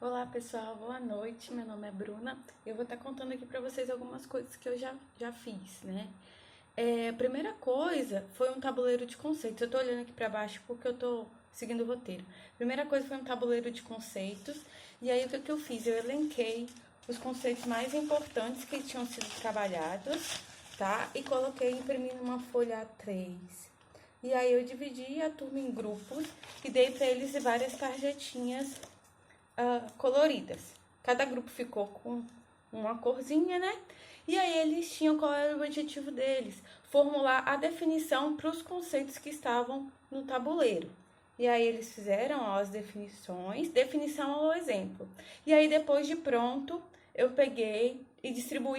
Olá pessoal, boa noite, meu nome é Bruna. Eu vou estar contando aqui para vocês algumas coisas que eu já fiz, né? A primeira coisa foi um tabuleiro de conceitos. Eu tô olhando aqui para baixo porque eu tô seguindo o roteiro. Primeira coisa foi um tabuleiro de conceitos. E aí o que eu fiz? Eu elenquei os conceitos mais importantes que tinham sido trabalhados, tá? E coloquei imprimindo uma folha A3. E aí eu dividi a turma em grupos e dei para eles várias tarjetinhas coloridas. Cada grupo ficou com uma corzinha, né? E aí eles tinham qual era o objetivo deles: formular a definição para os conceitos que estavam no tabuleiro. E aí eles fizeram as definições, definição ao exemplo. E aí depois de pronto, eu peguei e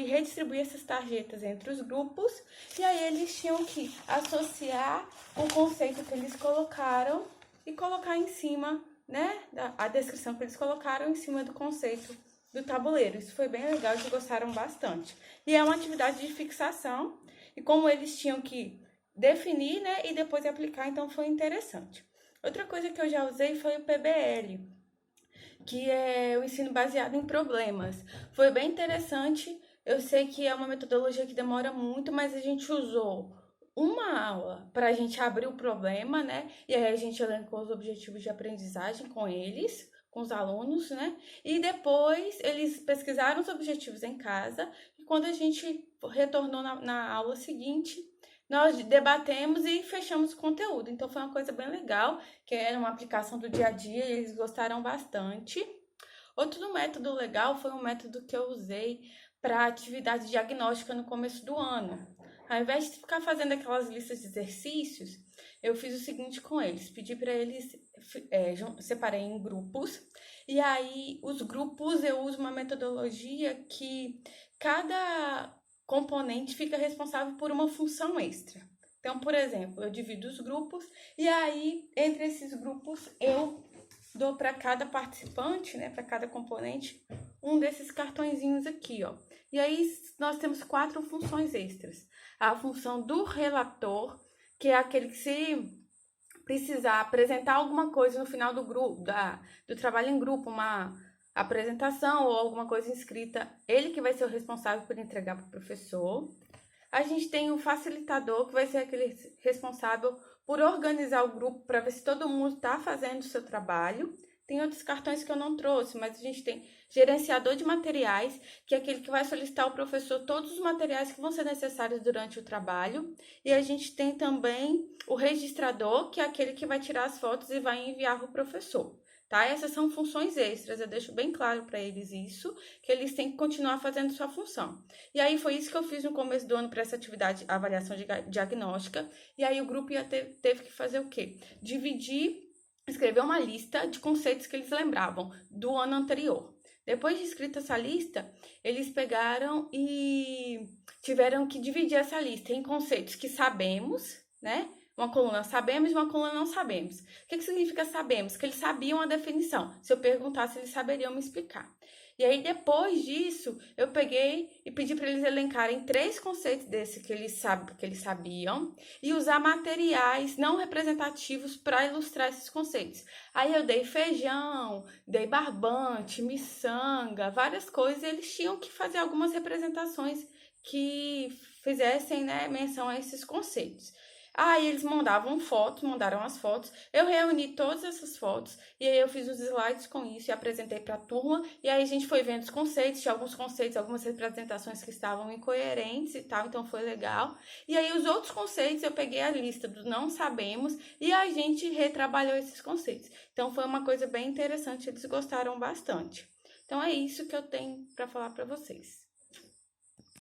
redistribuí essas tarjetas entre os grupos. E aí eles tinham que associar o conceito que eles colocaram e colocar em cima, né, a descrição que eles colocaram em cima do conceito do tabuleiro. Isso foi bem legal, eles gostaram bastante. E é uma atividade de fixação, e como eles tinham que definir, né, e depois aplicar, então foi interessante. Outra coisa que eu já usei foi o PBL, que é o ensino baseado em problemas. Foi bem interessante. Eu sei que é uma metodologia que demora muito, mas a gente usou uma aula para a gente abrir o problema, né? E aí a gente elencou os objetivos de aprendizagem com eles, com os alunos, né? E depois eles pesquisaram os objetivos em casa. E quando a gente retornou na aula seguinte, nós debatemos e fechamos o conteúdo. Então foi uma coisa bem legal, que era uma aplicação do dia a dia e eles gostaram bastante. Outro método legal foi um método que eu usei para atividade diagnóstica no começo do ano. Ao invés de ficar fazendo aquelas listas de exercícios, eu fiz o seguinte com eles: pedi para eles, separei em grupos, e aí os grupos eu uso uma metodologia que cada componente fica responsável por uma função extra. Então, por exemplo, eu divido os grupos e aí entre esses grupos eu dou para cada participante, né, para cada componente, um desses cartõezinhos aqui, ó. E aí nós temos 4 funções extras. A função do relator, que é aquele que se precisar apresentar alguma coisa no final do grupo, do trabalho em grupo, uma apresentação ou alguma coisa escrita, ele que vai ser o responsável por entregar para o professor. A gente tem o facilitador, que vai ser aquele responsável por organizar o grupo para ver se todo mundo está fazendo o seu trabalho. Tem outros cartões que eu não trouxe, mas a gente tem gerenciador de materiais, que é aquele que vai solicitar ao professor todos os materiais que vão ser necessários durante o trabalho. E a gente tem também o registrador, que é aquele que vai tirar as fotos e vai enviar para o professor. Tá? Essas são funções extras, eu deixo bem claro para eles isso, que eles têm que continuar fazendo sua função. E aí foi isso que eu fiz no começo do ano para essa atividade, avaliação diagnóstica, e aí o grupo teve que fazer o quê? Escrever uma lista de conceitos que eles lembravam do ano anterior. Depois de escrita essa lista, eles pegaram e tiveram que dividir essa lista em conceitos que sabemos, né? Uma coluna sabemos e uma coluna não sabemos. O que significa sabemos? Que eles sabiam a definição. Se eu perguntasse, eles saberiam me explicar. E aí, depois disso, eu peguei e pedi para eles elencarem 3 conceitos desse que eles sabiam e usar materiais não representativos para ilustrar esses conceitos. Aí eu dei feijão, dei barbante, miçanga, várias coisas, e eles tinham que fazer algumas representações que fizessem, né, menção a esses conceitos. Aí eles mandaram as fotos, eu reuni todas essas fotos e aí eu fiz os slides com isso e apresentei para a turma. E aí a gente foi vendo os conceitos, tinha alguns conceitos, algumas representações que estavam incoerentes e tal, então foi legal. E aí os outros conceitos eu peguei a lista do não sabemos e a gente retrabalhou esses conceitos. Então foi uma coisa bem interessante, eles gostaram bastante. Então é isso que eu tenho para falar para vocês.